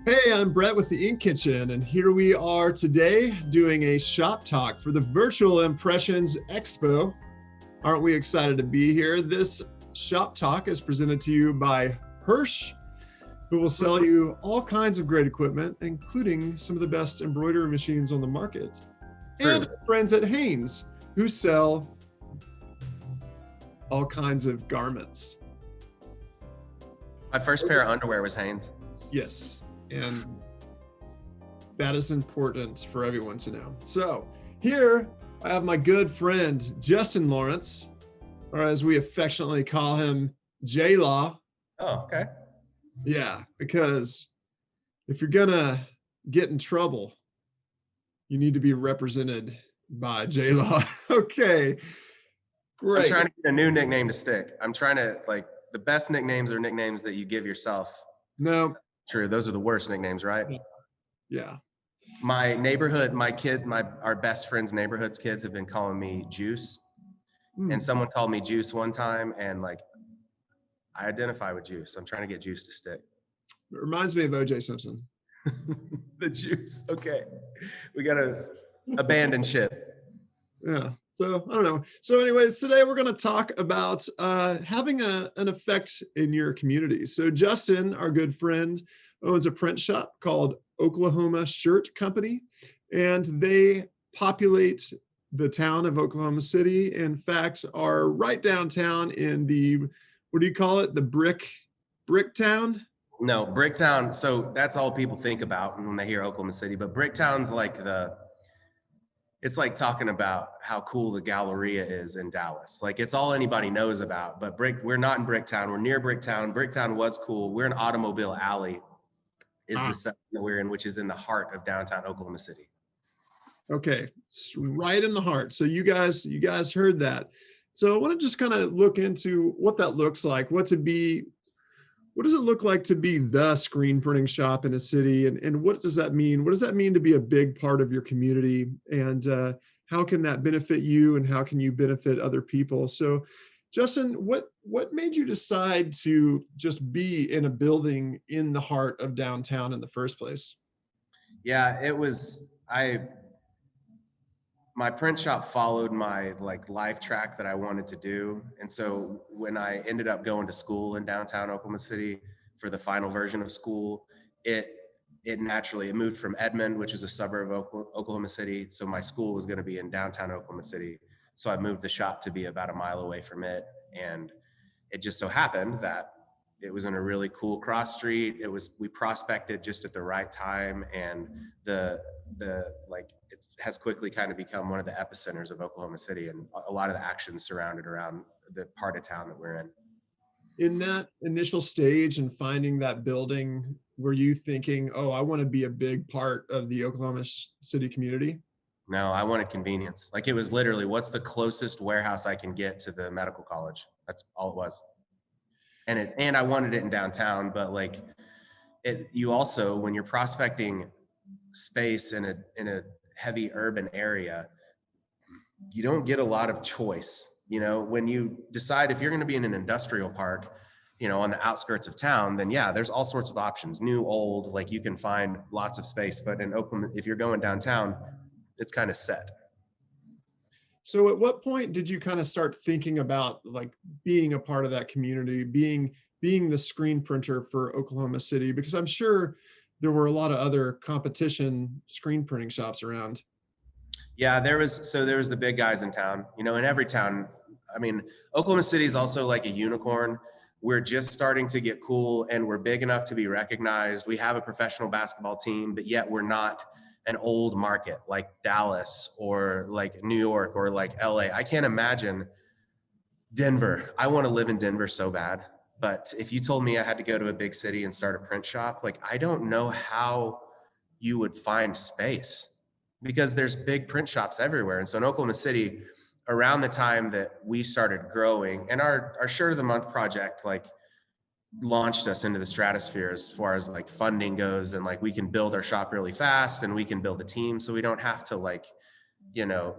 Hey, I'm Brett with the Ink Kitchen, and here we are today doing a shop talk for the Virtual Impressions Expo. Aren't we excited to be here? This shop talk is presented to you by Hirsch, who will sell you all kinds of great equipment, including some of the best embroidery machines on the market. True. And friends at Hanes, who sell all kinds of garments. My first pair of underwear was Hanes. Yes, and that is important for everyone to know. So here I have my good friend, Justin Lawrence, or as we affectionately call him, J-Law. Oh, okay. Yeah, because if you're gonna get in trouble, you need to be represented by J-Law. Okay, great. I'm trying to get a new nickname to stick. I'm trying to, the best nicknames are nicknames that you give yourself. No. True. Those are the worst nicknames, right? Yeah. My neighborhood, our best friend's neighborhood's kids have been calling me Juice. And someone called me Juice one time, and I identify with Juice. I'm trying to get Juice to stick. It reminds me of O.J. Simpson. The Juice. Okay. We got to abandon ship. Yeah. So I don't know. So anyways, today we're going to talk about having an effect in your community. So Justin, our good friend, owns a print shop called Oklahoma Shirt Company, and they populate the town of Oklahoma City. In fact, are right downtown in the, what do you call it? The brick town? No, Bricktown. So that's all people think about when they hear Oklahoma City. But Bricktown's it's like talking about how cool the Galleria is in Dallas. Like it's all anybody knows about. But we're not in Bricktown. We're near Bricktown. Bricktown was cool. We're in Automobile Alley, is the section that we're in, which is in the heart of downtown Oklahoma City. Okay, it's right in the heart. So you guys heard that. So I want to just kind of look into what that looks like. What does it look like to be the screen printing shop in a city? And what does that mean? What does that mean to be a big part of your community? And how can that benefit you, and how can you benefit other people? So Justin, what made you decide to just be in a building in the heart of downtown in the first place? Yeah, my print shop followed my life track that I wanted to do. And so when I ended up going to school in downtown Oklahoma City for the final version of school, it moved from Edmond, which is a suburb of Oklahoma City. So my school was going to be in downtown Oklahoma City. So I moved the shop to be about a mile away from it. And it just so happened that it was in a really cool cross street. We prospected just at the right time, and it has quickly kind of become one of the epicenters of Oklahoma City, and a lot of the actions surrounded around the part of town that we're in. In that initial stage and finding that building, were you thinking, oh, I want to be a big part of the Oklahoma City community? No, I wanted convenience. It was literally, what's the closest warehouse I can get to the medical college? That's all it was. And I wanted it in downtown, but you also, when you're prospecting space in a heavy urban area, you don't get a lot of choice. When you decide if you're going to be in an industrial park, on the outskirts of town, then yeah, there's all sorts of options, new, old, you can find lots of space. But in Oakland, if you're going downtown, it's kind of set. So at what point did you kind of start thinking about being a part of that community, being the screen printer for Oklahoma City? Because I'm sure there were a lot of other competition screen printing shops around. Yeah, there was the big guys in town, in every town. I mean, Oklahoma City is also like a unicorn. We're just starting to get cool, and we're big enough to be recognized. We have a professional basketball team, but yet we're not an old market like Dallas or like New York or like LA. I can't imagine Denver. I want to live in Denver so bad. But if you told me I had to go to a big city and start a print shop, I don't know how you would find space, because there's big print shops everywhere. And so in Oklahoma City, around the time that we started growing, and our Shirt of the Month project, launched us into the stratosphere as far as funding goes, and we can build our shop really fast, and we can build a team, so we don't have to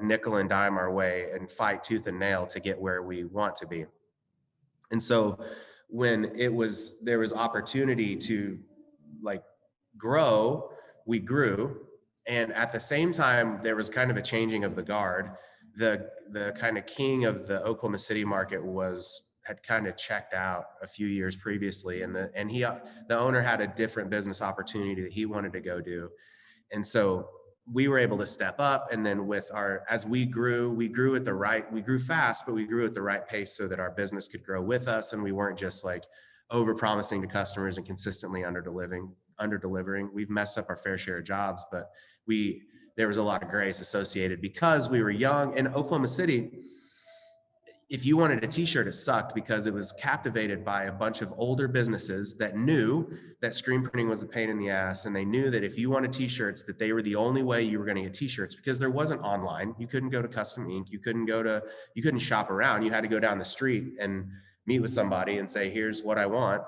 nickel and dime our way and fight tooth and nail to get where we want to be. And so when there was opportunity to grow, we grew. And at the same time, there was kind of a changing of the guard. The kind of king of the Oklahoma City market had kind of checked out a few years previously, and the owner had a different business opportunity that he wanted to go do. And so we were able to step up. And then as we grew we grew fast, but we grew at the right pace so that our business could grow with us. And we weren't just like over promising to customers and consistently under delivering. We've messed up our fair share of jobs, but there was a lot of grace associated because we were young. In Oklahoma City, if you wanted a t-shirt, it sucked because it was captivated by a bunch of older businesses that knew that screen printing was a pain in the ass. And they knew that if you wanted t-shirts, that they were the only way you were going to get t-shirts, because there wasn't online. You couldn't go to Custom Ink. You couldn't shop around. You had to go down the street and meet with somebody and say, here's what I want.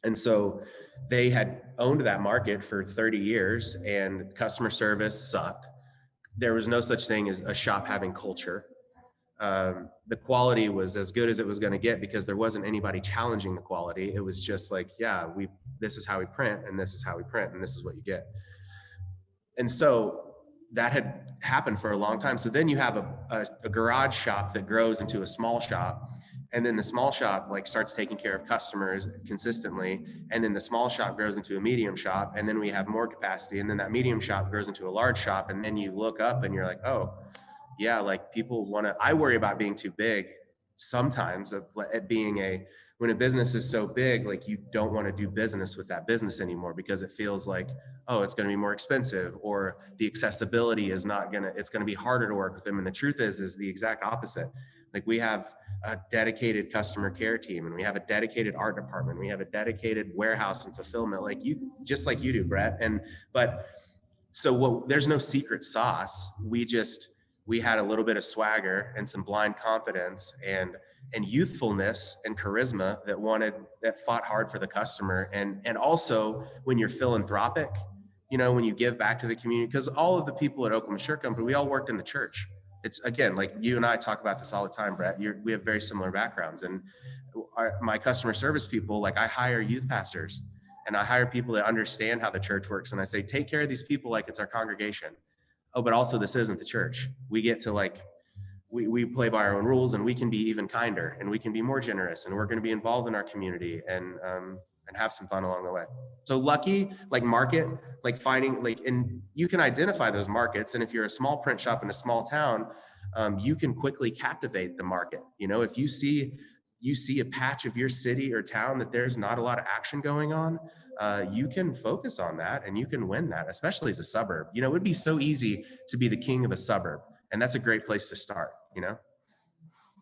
And so they had owned that market for 30 years and customer service sucked. There was no such thing as a shop having culture. The quality was as good as it was going to get because there wasn't anybody challenging the quality. It was just like, yeah, this is how we print, and this is how we print, and this is what you get. And so that had happened for a long time. So then you have a garage shop that grows into a small shop, and then the small shop like starts taking care of customers consistently, and then the small shop grows into a medium shop, and then we have more capacity, and then that medium shop grows into a large shop, and then you look up and you're like, oh yeah, like I worry about being too big sometimes, when a business is so big, like you don't want to do business with that business anymore because it feels like, oh, it's going to be more expensive, or the accessibility it's going to be harder to work with them. And the truth is the exact opposite. Like we have a dedicated customer care team, and we have a dedicated art department. We have a dedicated warehouse and fulfillment, just like you do, Brett. There's no secret sauce. We had a little bit of swagger and some blind confidence and youthfulness and charisma that fought hard for the customer. And also when you're philanthropic, when you give back to the community, because all of the people at Oklahoma Shirt Company, we all worked in the church. It's again, like you and I talk about this all the time, Brett, we have very similar backgrounds. And my customer service people, like I hire youth pastors and I hire people that understand how the church works. And I say, take care of these people like it's our congregation. Oh, but also this isn't the church. We get to we play by our own rules, and we can be even kinder, and we can be more generous, and we're going to be involved in our community and have some fun along the way. So lucky, market, finding, and you can identify those markets. And if you're a small print shop in a small town, you can quickly captivate the market. If you see a patch of your city or town that there's not a lot of action going on, you can focus on that and you can win that, especially as a suburb. It would be so easy to be the king of a suburb, and that's a great place to start.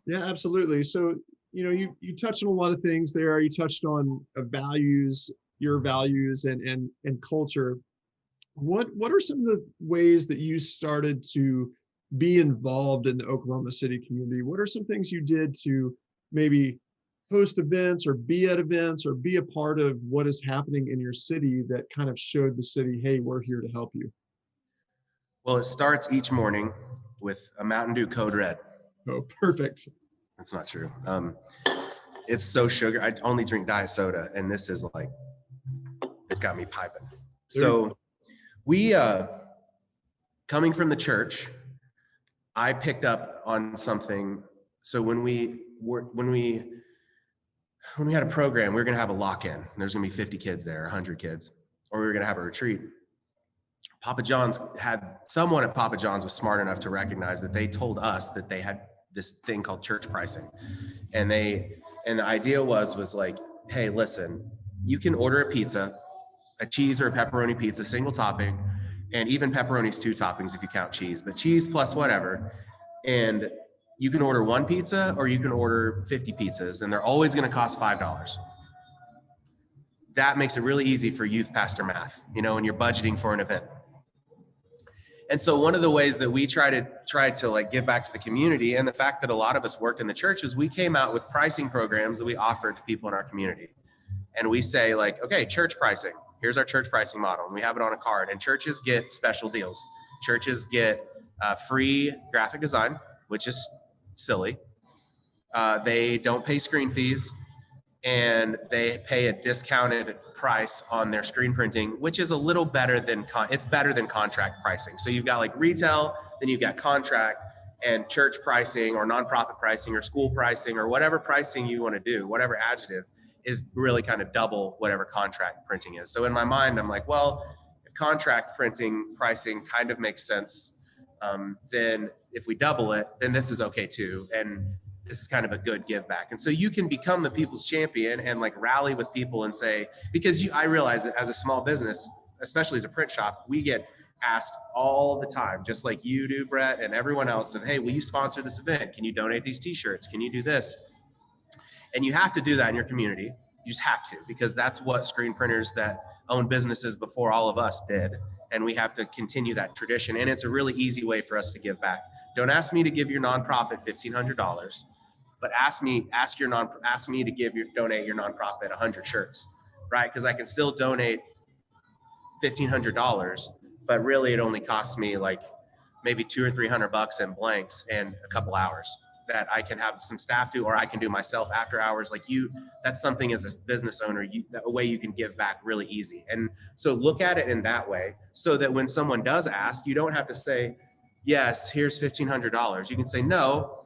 Yeah, absolutely. So, you touched on a lot of things there. You touched on values, your values, and culture. What are some of the ways that you started to be involved in the Oklahoma City community? What are some things you did to maybe host events or be at events or be a part of what is happening in your city that kind of showed the city, hey, we're here to help you? Well, it starts each morning with a Mountain Dew Code Red. Oh, perfect. That's not true. It's so sugar. I only drink diet soda, and this is it's got me piping. So we, coming from the church, I picked up on something. So when we had a program, we were going to have a lock-in. There's going to be 50 kids there, 100 kids, or we were going to have a retreat. Someone at Papa John's was smart enough to recognize that they told us that they had this thing called church pricing. And the idea was like, hey, listen, you can order a pizza, a cheese or a pepperoni pizza, single topping, and even pepperoni's 2 toppings if you count cheese, but cheese plus whatever. And you can order 1 pizza or you can order 50 pizzas, and they're always going to cost $5. That makes it really easy for youth pastor math, when you're budgeting for an event. And so one of the ways that we tried to give back to the community, and the fact that a lot of us worked in the church, is we came out with pricing programs that we offered to people in our community. And we say okay, church pricing, here's our church pricing model. And we have it on a card, and churches get special deals. Churches get free graphic design, which is silly. They don't pay screen fees, and they pay a discounted price on their screen printing, which is a little better than it's better than contract pricing. So you've got like retail, then you've got contract and church pricing or nonprofit pricing or school pricing or whatever pricing you want to do, whatever adjective is really kind of double whatever contract printing is. So in my mind, I'm like, well, if contract printing pricing kind of makes sense, then if we double it, then this is okay too. And this is kind of a good give back. And so you can become the people's champion and like rally with people and say, because I realize that as a small business, especially as a print shop, we get asked all the time, just like you do, Brett, and everyone else, of, hey, will you sponsor this event? Can you donate these t-shirts? Can you do this? And you have to do that in your community. You just have to, because that's what screen printers that own businesses before all of us did. And we have to continue that tradition. And it's a really easy way for us to give back. Don't ask me to give your nonprofit $1,500, but ask me to donate your nonprofit 100 shirts, right? Because I can still donate $1,500, but really it only costs me like maybe $200 or $300 in blanks and a couple hours that I can have some staff do, or I can do myself after hours. Like that's something as a business owner, a way you can give back really easy. And so look at it in that way, so that when someone does ask, you don't have to say, yes, here's $1,500. You can say no,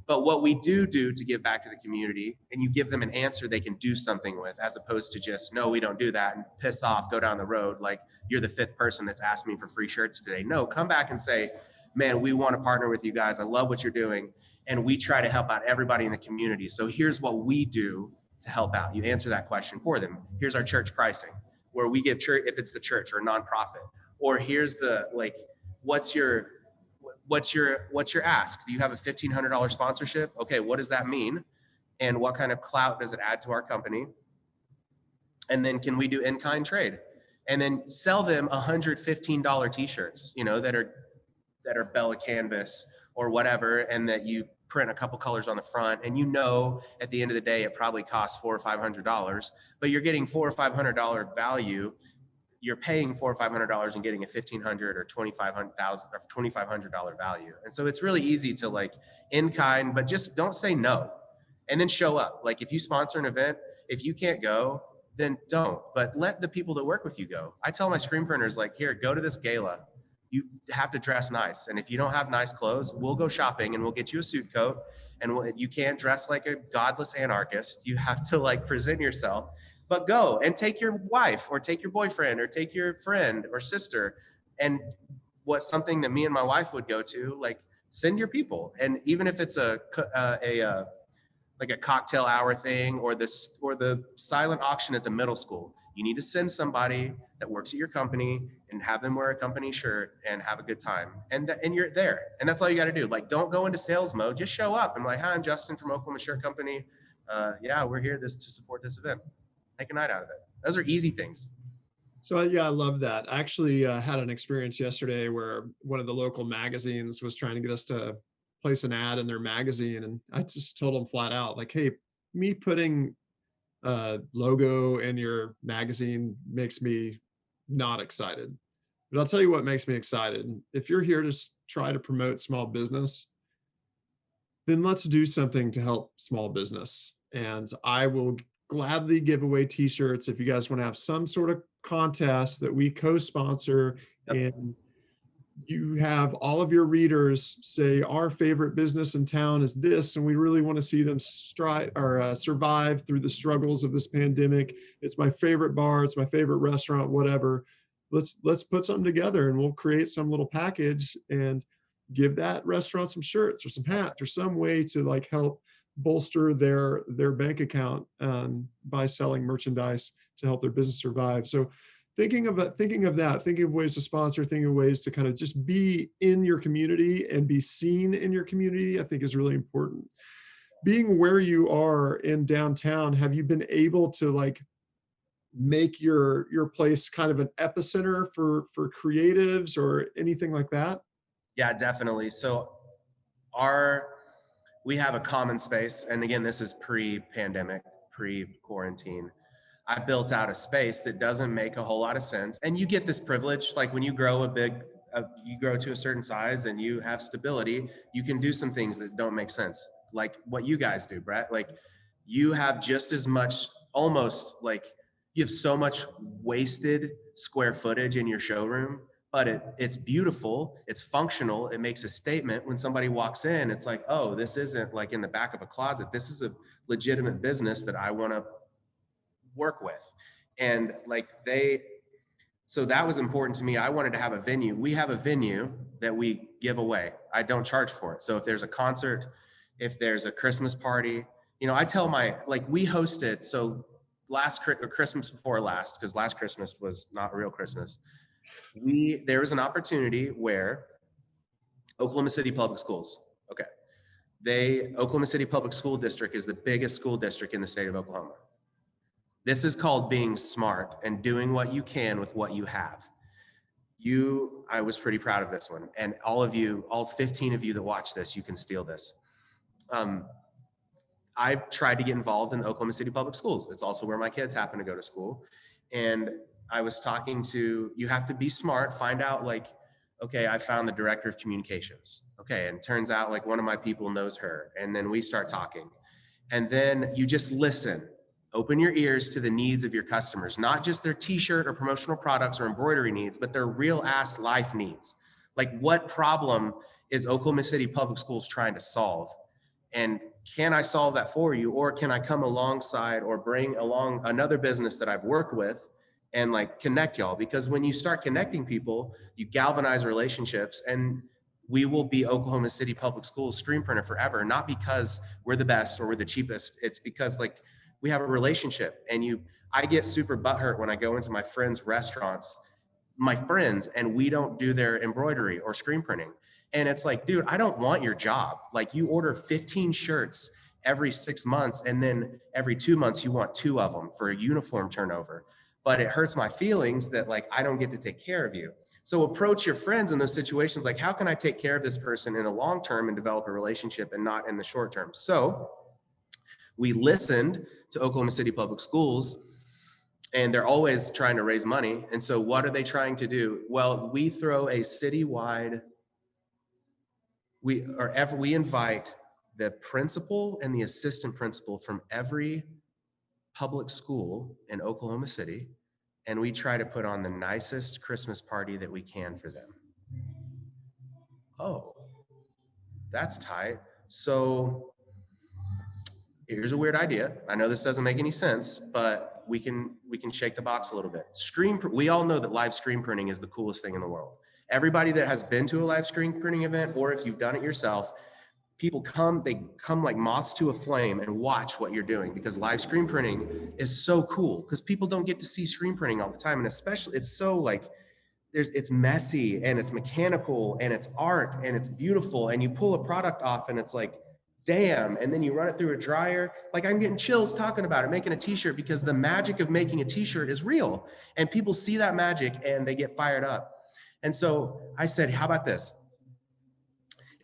but what we do to give back to the community, and you give them an answer they can do something with, as opposed to just, no, we don't do that, and piss off, go down the road like you're the 5th person that's asked me for free shirts today. No, come back and say, man, we want to partner with you guys. I love what you're doing. And we try to help out everybody in the community. So here's what we do to help out. You answer that question for them. Here's our church pricing, where we give church, if it's the church or a nonprofit, or here's the, like, what's your ask? Do you have a $1,500 sponsorship? Okay, what does that mean? And what kind of clout does it add to our company? And then can we do in-kind trade? And then sell them $115 t-shirts, that are Bella canvas or whatever, and that you print a couple colors on the front, and at the end of the day it probably costs $400 or $500, but you're getting $400 or $500 value. You're paying $400 or $500 and getting a $1,500 or $2,500 value. And so it's really easy to like in kind, but just don't say no, and then show up. Like if you sponsor an event, if you can't go, then don't, but let the people that work with you go. I tell my screen printers, like, here, go to this gala. You have to dress nice. And if you don't have nice clothes, we'll go shopping and we'll get you a suit coat. And you can't dress like a godless anarchist. You have to like present yourself, but go and take your wife or take your boyfriend or take your friend or sister. And what's something that me and my wife would go to, like, send your people. And even if it's like a cocktail hour thing, or the silent auction at the middle school, you need to send somebody that works at your company and have them wear a company shirt and have a good time. And you're there. And that's all you got to do. Like, don't go into sales mode. Just show up and like, hi, I'm Justin from Oklahoma Shirt Company. Yeah, we're here to support this event. Make a night out of it. Those are easy things. So yeah, I love that. I actually had an experience yesterday where one of the local magazines was trying to get us to place an ad in their magazine, and I just told them flat out, like, hey, me putting a logo in your magazine makes me not excited. But I'll tell you what makes me excited. If you're here to try to promote small business, then let's do something to help small business. And I will gladly give away t-shirts if you guys want to have some sort of contest that we co-sponsor. Yep. And you have all of your readers say, our favorite business in town is this, and we really want to see them survive through the struggles of this pandemic. It's my favorite bar, it's my favorite restaurant, whatever. Let's put something together, and we'll create some little package and give that restaurant some shirts or some hats or some way to like help bolster their bank account by selling merchandise to help their business survive. So thinking of ways to sponsor, thinking of ways to kind of just be in your community and be seen in your community, I think is really important. Being where you are in downtown, have you been able to like make your place kind of an epicenter for creatives or anything like that? Yeah, definitely. So we have a common space. And again, this is pre-pandemic, pre-quarantine. I built out a space that doesn't make a whole lot of sense. And you get this privilege, like when you grow you grow to a certain size and you have stability, you can do some things that don't make sense. Like what you guys do, Brett. Like you have just as much, almost like you have so much wasted square footage in your showroom, but it's beautiful, it's functional, it makes a statement. When somebody walks in, it's like, oh, this isn't like in the back of a closet. This is a legitimate business that I want to work with. And like so that was important to me. I wanted to have a venue. We have a venue that we give away. I don't charge for it. So if there's a concert, if there's a Christmas party, I tell we hosted, so Christmas before last, because last Christmas was not real Christmas. There was an opportunity where Oklahoma City Public Schools, Oklahoma City Public School District is the biggest school district in the state of Oklahoma. This is called being smart and doing what you can with what you have. I was pretty proud of this one. And all 15 of you that watch this, you can steal this. I've tried to get involved in the Oklahoma City Public Schools. It's also where my kids happen to go to school. And I was talking to, you have to be smart, find out I found the director of communications. And turns out one of my people knows her. And then we start talking. And then you just listen. Open your ears to the needs of your customers, not just their t-shirt or promotional products or embroidery needs, but their real ass life needs. Like, what problem is Oklahoma City Public Schools trying to solve? And can I solve that for you? Or can I come alongside or bring along another business that I've worked with and connect y'all? Because when you start connecting people, you galvanize relationships, and we will be Oklahoma City Public Schools screen printer forever, not because we're the best or we're the cheapest. It's because we have a relationship. And I get super butthurt when I go into my friends' restaurants, and we don't do their embroidery or screen printing. And it's like, dude, I don't want your job. You order 15 shirts every 6 months, and then every 2 months you want 2 of them for a uniform turnover. But it hurts my feelings that I don't get to take care of you. So approach your friends in those situations. How can I take care of this person in the long term and develop a relationship, and not in the short term? So we listened to Oklahoma City Public Schools, and they're always trying to raise money. And so what are they trying to do? Well, we throw a citywide, we invite the principal and the assistant principal from every public school in Oklahoma City, and we try to put on the nicest Christmas party that we can for them. Oh, that's tight. So here's a weird idea. I know this doesn't make any sense, but we can shake the box a little bit. We all know that live screen printing is the coolest thing in the world. Everybody that has been to a live screen printing event, or if you've done it yourself, they come like moths to a flame and watch what you're doing, because live screen printing is so cool, because people don't get to see screen printing all the time. And especially it's so it's messy and it's mechanical and it's art and it's beautiful, and you pull a product off and it's damn, and then you run it through a dryer. I'm getting chills talking about it, making a t-shirt, because the magic of making a t-shirt is real, and people see that magic and they get fired up. And so I said, how about this?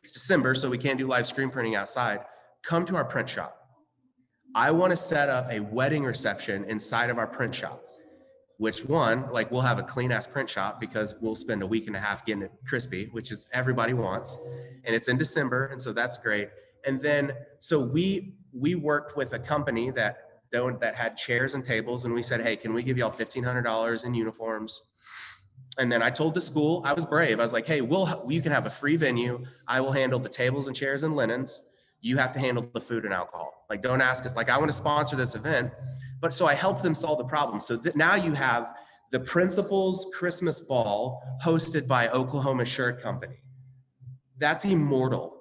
It's December, so we can't do live screen printing outside. Come to our print shop. I want to set up a wedding reception inside of our print shop. Which one, we'll have a clean ass print shop, because we'll spend a week and a half getting it crispy, which is everybody wants. And it's in December, and so that's great. And then, so we worked with a company that had chairs and tables, and we said, hey, can we give y'all $1,500 in uniforms? And then I told the school, I was brave. I was like, hey, you can have a free venue. I will handle the tables and chairs and linens. You have to handle the food and alcohol. Don't ask us, I want to sponsor this event. But so I helped them solve the problem. So now you have the principal's Christmas ball hosted by Oklahoma Shirt Company. That's immortal.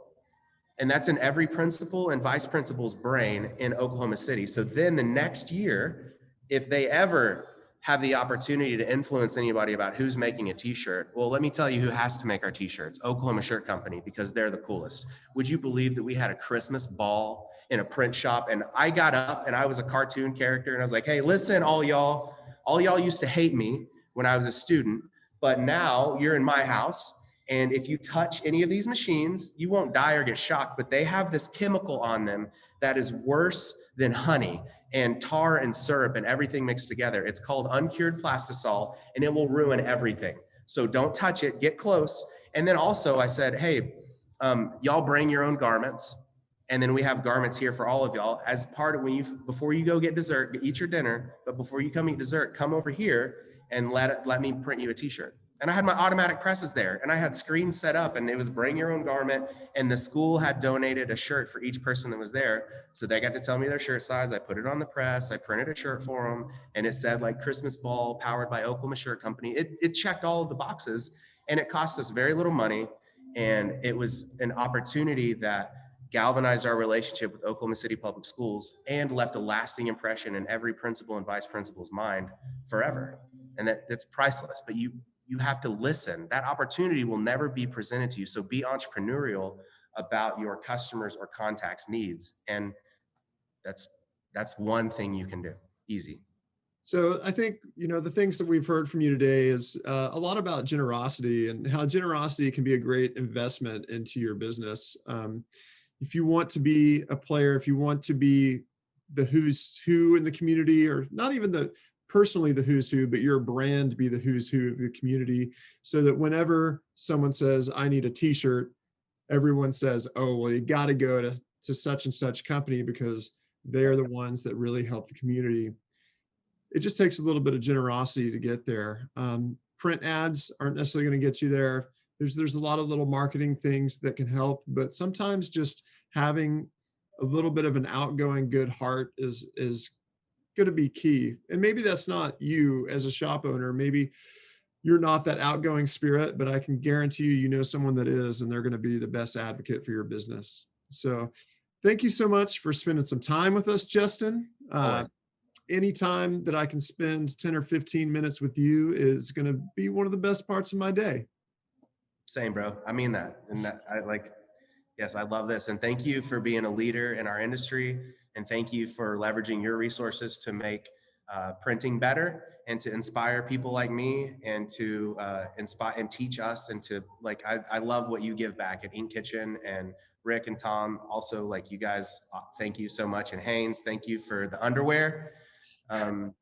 And that's in every principal and vice principal's brain in Oklahoma City. So then the next year, if they ever have the opportunity to influence anybody about who's making a t-shirt, well, let me tell you who has to make our t-shirts: Oklahoma Shirt Company, because they're the coolest. Would you believe that we had a Christmas ball in a print shop, and I got up and I was a cartoon character, and I was like, hey, listen, all y'all used to hate me when I was a student, but now you're in my house, and if you touch any of these machines, you won't die or get shocked, but they have this chemical on them that is worse than honey and tar and syrup and everything mixed together. It's called uncured plastisol, and it will ruin everything. So don't touch it, get close. And then also I said, hey, y'all bring your own garments. And then we have garments here for all of y'all as part of before you go get dessert, eat your dinner, but before you come eat dessert, come over here and let me print you a t-shirt. And I had my automatic presses there, and I had screens set up, and it was bring your own garment. And the school had donated a shirt for each person that was there. So they got to tell me their shirt size. I put it on the press. I printed a shirt for them, and it said like Christmas Ball powered by Oklahoma Shirt Company. It checked all of the boxes, and it cost us very little money. And it was an opportunity that galvanized our relationship with Oklahoma City Public Schools and left a lasting impression in every principal and vice principal's mind forever. And that's priceless, but you have to listen. That opportunity will never be presented to you. So be entrepreneurial about your customers or contacts' needs. And that's one thing you can do. Easy. So I think, the things that we've heard from you today is a lot about generosity and how generosity can be a great investment into your business. If you want to be a player, if you want to be the who's who in the community, or not even personally the who's who, but your brand to be the who's who of the community, so that whenever someone says, I need a t-shirt, everyone says, oh, well, you got to go to such and such company because they're the ones that really help the community. It just takes a little bit of generosity to get there. Print ads aren't necessarily going to get you there. There's a lot of little marketing things that can help, but sometimes just having a little bit of an outgoing good heart is going to be key. And maybe that's not you as a shop owner. Maybe you're not that outgoing spirit, but I can guarantee you know someone that is, and they're going to be the best advocate for your business. So thank you so much for spending some time with us, Justin. Anytime that I can spend 10 or 15 minutes with you is going to be one of the best parts of my day. Same, bro. I mean that. And yes, I love this. And thank you for being a leader in our industry. And thank you for leveraging your resources to make printing better and to inspire people like me and to inspire and teach us. And to I love what you give back at Ink Kitchen, and Rick and Tom also, you guys, thank you so much. And Haynes, thank you for the underwear. And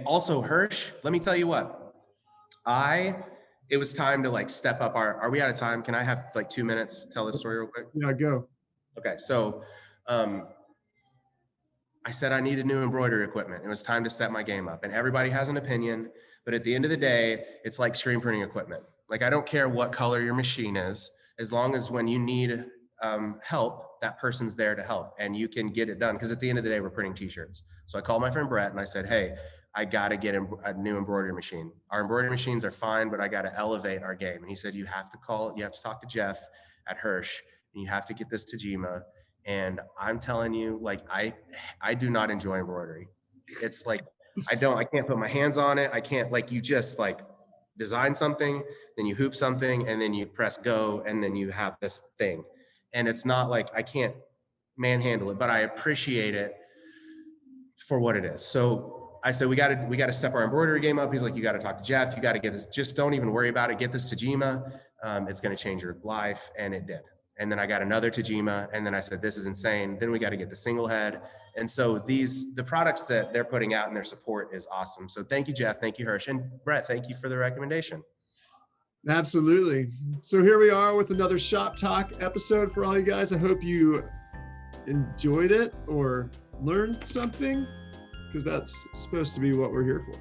also Hirsch, let me tell you what, it was time to step up are we out of time? Can I have 2 minutes to tell this story real quick? Yeah, go. Okay. So, I said I needed new embroidery equipment. It was time to step my game up, and everybody has an opinion, but at the end of the day, it's like screen printing equipment. I don't care what color your machine is, as long as when you need help, that person's there to help and you can get it done. Because at the end of the day, we're printing t-shirts. So I called my friend Brett and I said, hey, I got to get a new embroidery machine. Our embroidery machines are fine, but I got to elevate our game. And he said, you have to talk to Jeff at Hirsch, and you have to get this Tajima. And I'm telling you, I do not enjoy embroidery. It's I can't put my hands on it. I can't, you just design something, then you hoop something, and then you press go, and then you have this thing. And it's not I can't manhandle it, but I appreciate it for what it is. So I said, we got to step our embroidery game up. He's like, you got to talk to Jeff. You got to get this. Just don't even worry about it. Get this Tajima. It's going to change your life. And it did. And then I got another Tajima. And then I said, this is insane. Then we got to get the single head. And so the products that they're putting out and their support is awesome. So thank you, Jeff. Thank you, Hirsch. And Brett, thank you for the recommendation. Absolutely. So here we are with another Shop Talk episode for all you guys. I hope you enjoyed it or learned something, because that's supposed to be what we're here for.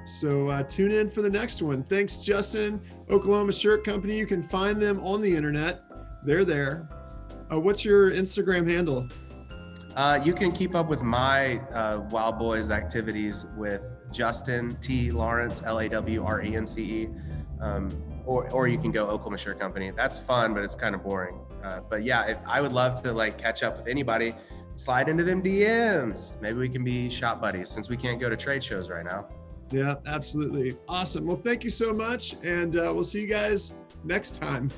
So tune in for the next one. Thanks, Justin. Oklahoma Shirt Company. You can find them on the internet. They're there. What's your Instagram handle? You can keep up with my Wild Boys activities with Justin T. Lawrence, Lawrence. Or you can go Oklahoma Shirt Company. That's fun, but it's kind of boring. But yeah, I would love to catch up with anybody. Slide into them DMs. Maybe we can be shop buddies since we can't go to trade shows right now. Yeah, absolutely. Awesome. Well, thank you so much. And we'll see you guys next time.